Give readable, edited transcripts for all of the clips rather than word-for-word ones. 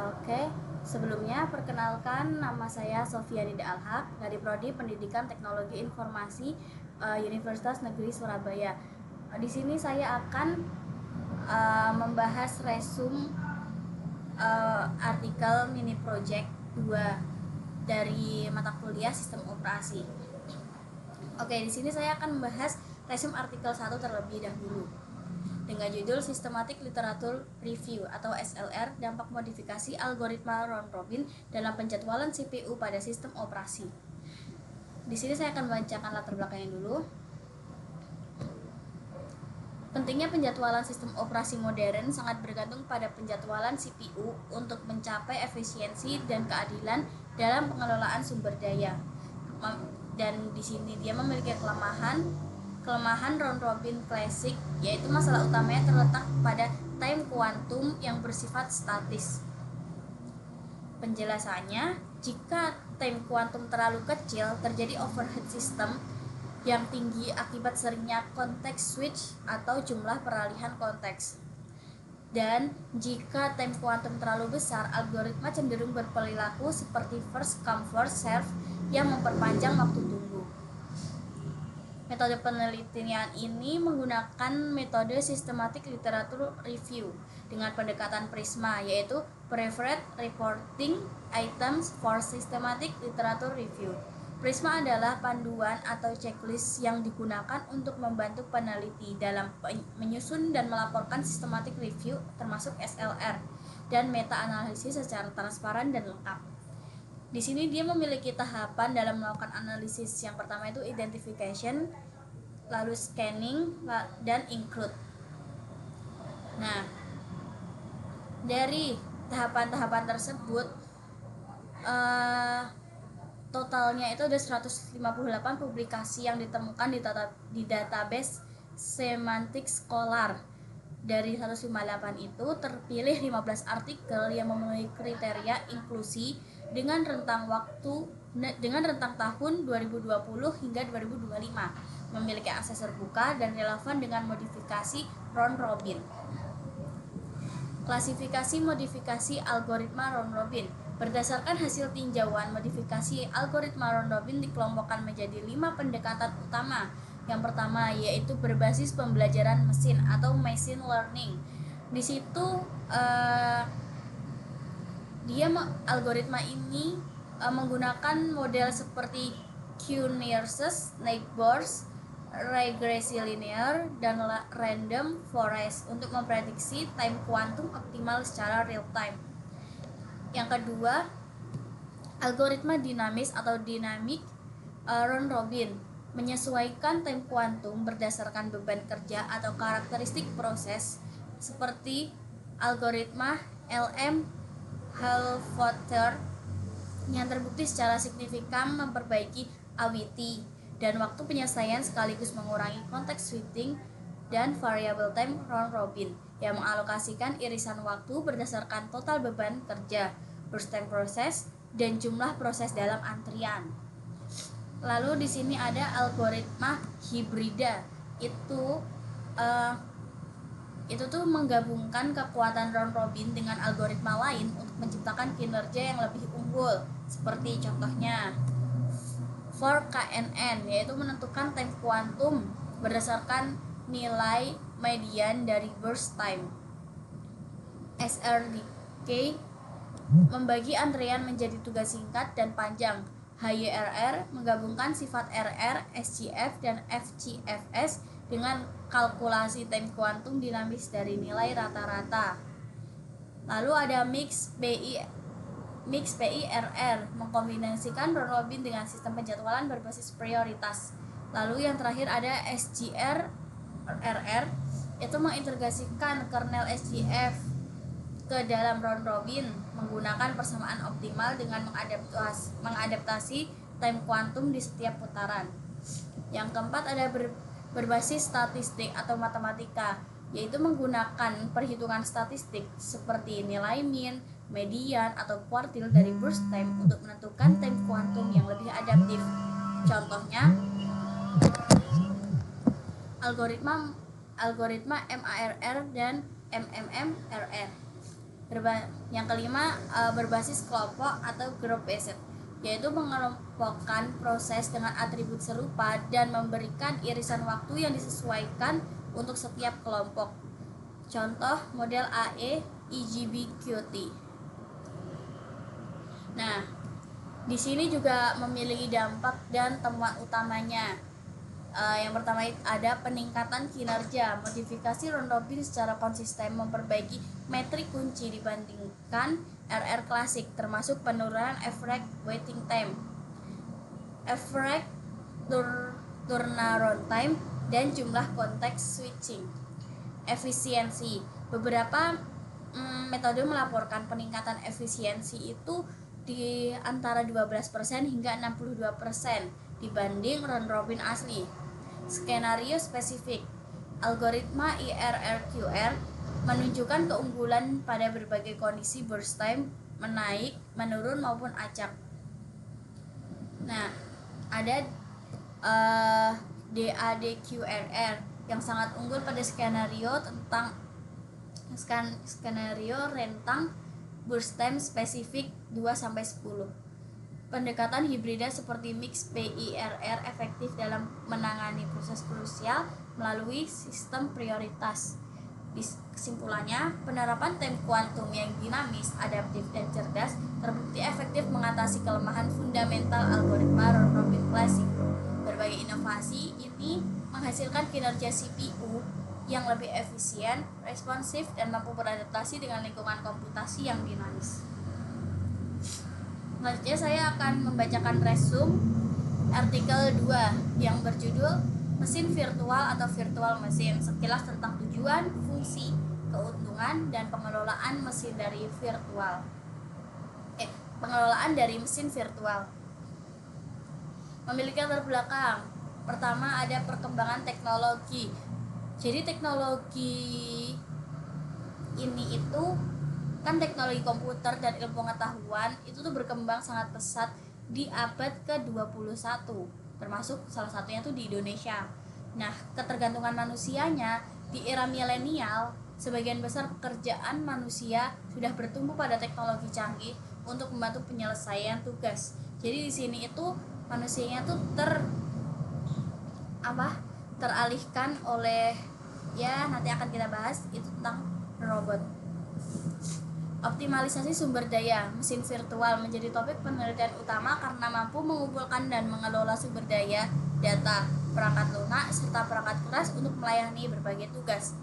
Oke, sebelumnya perkenalkan nama saya Sofia Nida Alhaq dari Prodi Pendidikan Teknologi Informasi Universitas Negeri Surabaya. Di sini saya akan membahas resume artikel mini project 2 dari mata kuliah Sistem Operasi. Oke, di sini saya akan membahas resume artikel 1 terlebih dahulu dengan judul Systematic Literature Review atau SLR, dampak modifikasi algoritma round robin dalam penjadwalan CPU pada sistem operasi. Di sini saya akan membacakan latar belakangnya dulu. Pentingnya penjadwalan sistem operasi modern sangat bergantung pada penjadwalan CPU untuk mencapai efisiensi dan keadilan dalam pengelolaan sumber daya. Dan di sini dia memiliki kelemahan round robin classic, yaitu masalah utamanya terletak pada time quantum yang bersifat statis. Penjelasannya, jika time quantum terlalu kecil, terjadi overhead system yang tinggi akibat seringnya context switch atau jumlah peralihan konteks. Dan jika time quantum terlalu besar, algoritma cenderung berperilaku seperti first come first serve yang memperpanjang waktu tunggu. Metode penelitian ini menggunakan metode Systematic Literature Review dengan pendekatan PRISMA, yaitu Preferred Reporting Items for Systematic Literature Review. PRISMA adalah panduan atau checklist yang digunakan untuk membantu peneliti dalam menyusun dan melaporkan systematic review termasuk SLR dan meta-analisis secara transparan dan lengkap. Di sini dia memiliki tahapan dalam melakukan analisis. Yang pertama itu identification, lalu scanning, dan include. Nah, dari tahapan-tahapan tersebut totalnya itu ada 158 publikasi yang ditemukan di database Semantic Scholar. Dari 158 itu terpilih 15 artikel yang memenuhi kriteria inklusi dengan rentang tahun 2020 hingga 2025, memiliki akses terbuka dan relevan dengan modifikasi round robin. Klasifikasi modifikasi algoritma round robin. Berdasarkan hasil tinjauan, modifikasi algoritma round robin dikelompokkan menjadi 5 pendekatan utama. Yang pertama yaitu berbasis pembelajaran mesin atau machine learning. Di situ algoritma ini menggunakan model seperti Q-nearest, neighbors, regresi linear, dan random forest untuk memprediksi time quantum optimal secara real time. Yang kedua, algoritma dinamis atau dynamic round robin menyesuaikan time quantum berdasarkan beban kerja atau karakteristik proses, seperti algoritma LM-Halfwater yang terbukti secara signifikan memperbaiki AWT dan waktu penyelesaian sekaligus mengurangi context switching, dan variable time round robin yang mengalokasikan irisan waktu berdasarkan total beban kerja, burst time proses, dan jumlah proses dalam antrian. Lalu di sini ada algoritma hibrida. Itu tuh menggabungkan kekuatan round robin dengan algoritma lain untuk menciptakan kinerja yang lebih unggul. Seperti contohnya for KNN, yaitu menentukan time quantum berdasarkan nilai median dari burst time. SRDK membagi antrian menjadi tugas singkat dan panjang. HYRR menggabungkan sifat RR, SGF, dan FGFS dengan kalkulasi time quantum dinamis dari nilai rata-rata. Lalu ada mix PIRR mengkombinasikan round robin dengan sistem penjadwalan berbasis prioritas. Lalu yang terakhir ada SGRRR, itu mengintegrasikan kernel SGF ke dalam round robin menggunakan persamaan optimal dengan mengadaptasi time quantum di setiap putaran. Yang keempat ada berbasis statistik atau matematika, yaitu menggunakan perhitungan statistik seperti nilai mean, median, atau kuartil dari burst time untuk menentukan time quantum yang lebih adaptif. Contohnya algoritma MARR dan MMMRR. Yang kelima, berbasis kelompok atau group based, yaitu mengelompokkan proses dengan atribut serupa dan memberikan irisan waktu yang disesuaikan untuk setiap kelompok. Contoh model AE EGBQT. Nah, di sini juga memiliki dampak dan temuan utamanya. Yang pertama ada peningkatan kinerja. Modifikasi round robin secara konsisten memperbaiki metrik kunci dibandingkan RR klasik, termasuk penurunan average waiting time, average turnaround time, dan jumlah konteks switching. Efisiensi. Beberapa metode melaporkan peningkatan efisiensi itu di antara 12% hingga 62% dibanding round robin asli. Skenario spesifik. Algoritma IRRQR menunjukkan keunggulan pada berbagai kondisi burst time menaik, menurun maupun acak. Nah, ada DADQRR yang sangat unggul pada skenario rentang burst time spesifik 2-10. Pendekatan hibrida seperti mix PIRR efektif dalam menangani proses krusial melalui sistem prioritas. Kesimpulannya, penerapan time kuantum yang dinamis, adaptif, dan cerdas terbukti efektif mengatasi kelemahan fundamental algoritma round robin klasik. Berbagai inovasi ini menghasilkan kinerja CPU yang lebih efisien, responsif, dan mampu beradaptasi dengan lingkungan komputasi yang dinamis. Selanjutnya saya akan membacakan resume artikel 2 yang berjudul Mesin Virtual atau Virtual Machine, sekilas tentang tujuan, fungsi, keuntungan, dan pengelolaan mesin dari mesin virtual. Memiliki latar belakang. Pertama, ada perkembangan teknologi. Jadi teknologi ini itu kan teknologi komputer dan ilmu pengetahuan itu tuh berkembang sangat pesat di abad ke-21, termasuk salah satunya tuh di Indonesia. Nah, ketergantungan manusianya di era milenial, sebagian besar pekerjaan manusia sudah bertumbuh pada teknologi canggih untuk membantu penyelesaian tugas. Jadi di sini itu manusianya tuh teralihkan oleh, ya nanti akan kita bahas itu tentang robot. Optimalisasi sumber daya mesin virtual menjadi topik penelitian utama karena mampu mengumpulkan dan mengelola sumber daya, data, perangkat lunak, serta perangkat keras untuk melayani berbagai tugas.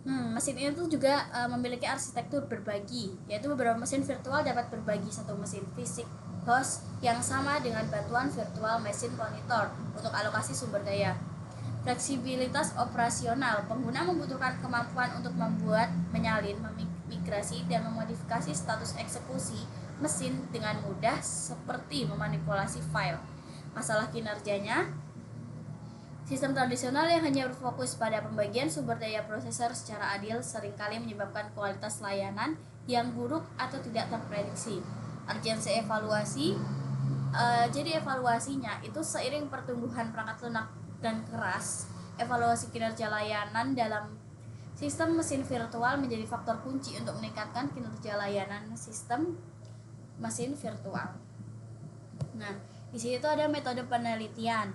Mesin ini tuh juga memiliki arsitektur berbagi, yaitu beberapa mesin virtual dapat berbagi satu mesin fisik host yang sama dengan bantuan virtual machine monitor untuk alokasi sumber daya. Fleksibilitas operasional, pengguna membutuhkan kemampuan untuk membuat, menyalin, migrasi, dan memodifikasi status eksekusi mesin dengan mudah seperti memanipulasi file. Masalah kinerjanya, sistem tradisional yang hanya berfokus pada pembagian sumber daya prosesor secara adil seringkali menyebabkan kualitas layanan yang buruk atau tidak terprediksi. Urgensi evaluasi, jadi evaluasinya itu seiring pertumbuhan perangkat lunak dan keras, evaluasi kinerja layanan dalam sistem mesin virtual menjadi faktor kunci untuk meningkatkan kinerja layanan sistem mesin virtual. Nah, di sini tuh ada metode penelitian.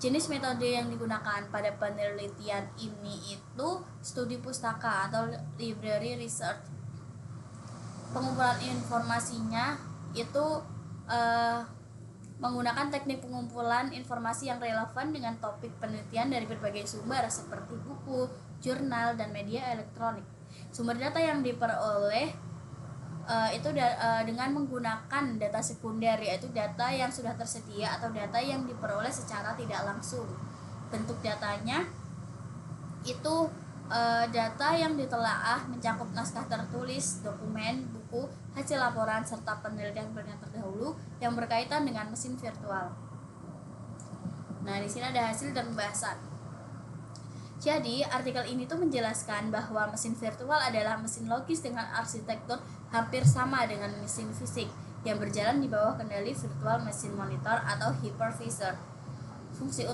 Jenis metode yang digunakan pada penelitian ini itu studi pustaka atau library research. Pengumpulan informasinya itu menggunakan teknik pengumpulan informasi yang relevan dengan topik penelitian dari berbagai sumber seperti buku, jurnal, dan media elektronik. Sumber data yang diperoleh dengan menggunakan data sekunder, yaitu data yang sudah tersedia atau data yang diperoleh secara tidak langsung. Bentuk datanya itu data yang ditelaah mencakup naskah tertulis, dokumen, buku, hasil laporan, serta penelitian terdahulu yang berkaitan dengan mesin virtual. Nah, di sini ada hasil dan pembahasan. Jadi, artikel ini tuh menjelaskan bahwa mesin virtual adalah mesin logis dengan arsitektur hampir sama dengan mesin fisik yang berjalan di bawah kendali virtual machine monitor atau hypervisor. Fungsi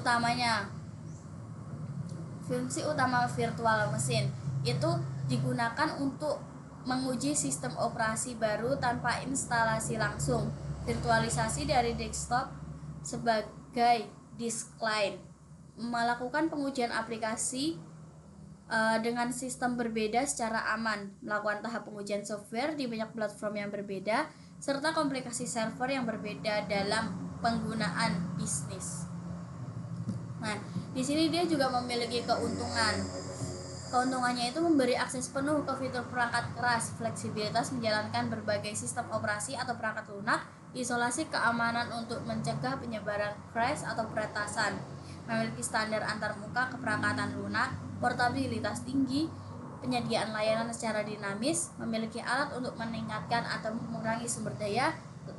utama virtual mesin itu digunakan untuk menguji sistem operasi baru tanpa instalasi langsung. Virtualisasi dari desktop sebagai disk client, melakukan pengujian aplikasi dengan sistem berbeda secara aman, melakukan tahap pengujian software di banyak platform yang berbeda, serta komplikasi server yang berbeda dalam penggunaan bisnis. Nah, di sini dia juga memiliki keuntungan. Keuntungannya itu memberi akses penuh ke fitur perangkat keras, fleksibilitas menjalankan berbagai sistem operasi atau perangkat lunak, isolasi keamanan untuk mencegah penyebaran crash atau peretasan, memiliki standar antarmuka keperangkatan lunak, portabilitas tinggi, penyediaan layanan secara dinamis, memiliki alat untuk meningkatkan atau mengurangi sumber daya,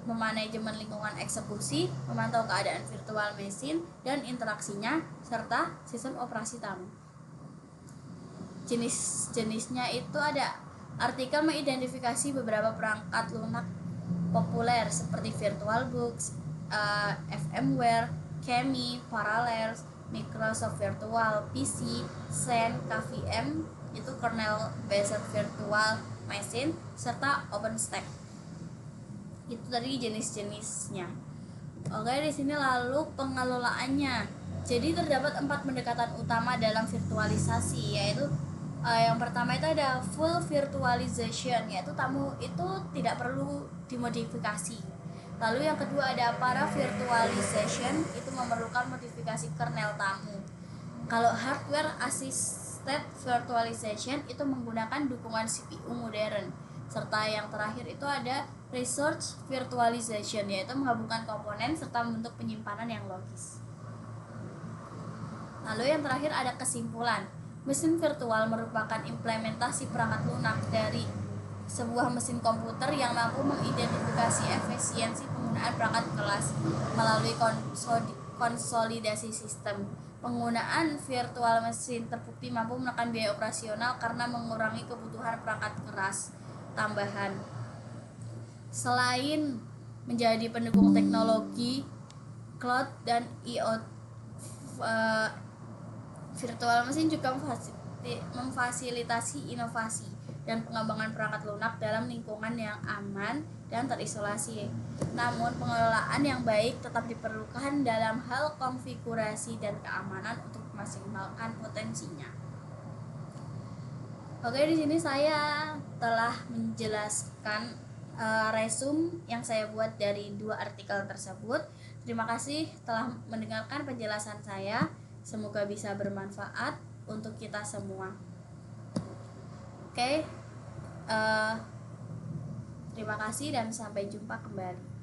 memanajemen lingkungan eksekusi, memantau keadaan virtual machine dan interaksinya, serta sistem operasi tamu. Jenis-jenisnya itu ada. Artikel mengidentifikasi beberapa perangkat lunak populer seperti VirtualBox, VMware, Chemi, Parallels, Microsoft Virtual PC, Xen, KVM itu kernel based virtual machine, serta OpenStack. Itu tadi jenis-jenisnya. Oke, di sini lalu pengelolaannya. Jadi terdapat 4 pendekatan utama dalam virtualisasi, yaitu yang pertama itu ada full virtualization, yaitu tamu itu tidak perlu dimodifikasi. Lalu yang kedua ada para virtualization, itu memerlukan modifikasi kernel tamu. Kalau hardware assisted virtualization itu menggunakan dukungan CPU modern. Serta yang terakhir itu ada resource virtualization, yaitu menggabungkan komponen serta membentuk penyimpanan yang logis. Lalu yang terakhir ada kesimpulan. Mesin virtual merupakan implementasi perangkat lunak dari sebuah mesin komputer yang mampu mengidentifikasi efisiensi penggunaan perangkat keras melalui konsolidasi sistem. Penggunaan virtual mesin terbukti mampu menekan biaya operasional karena mengurangi kebutuhan perangkat keras tambahan. Selain menjadi pendukung teknologi cloud dan IoT, virtual mesin juga memfasilitasi inovasi dan pengembangan perangkat lunak dalam lingkungan yang aman dan terisolasi. Namun pengelolaan yang baik tetap diperlukan dalam hal konfigurasi dan keamanan untuk memaksimalkan potensinya. Oke, di sini saya telah menjelaskan resume yang saya buat dari 2 artikel tersebut. Terima kasih telah mendengarkan penjelasan saya. Semoga bisa bermanfaat untuk kita semua. Oke, terima kasih dan sampai jumpa kembali.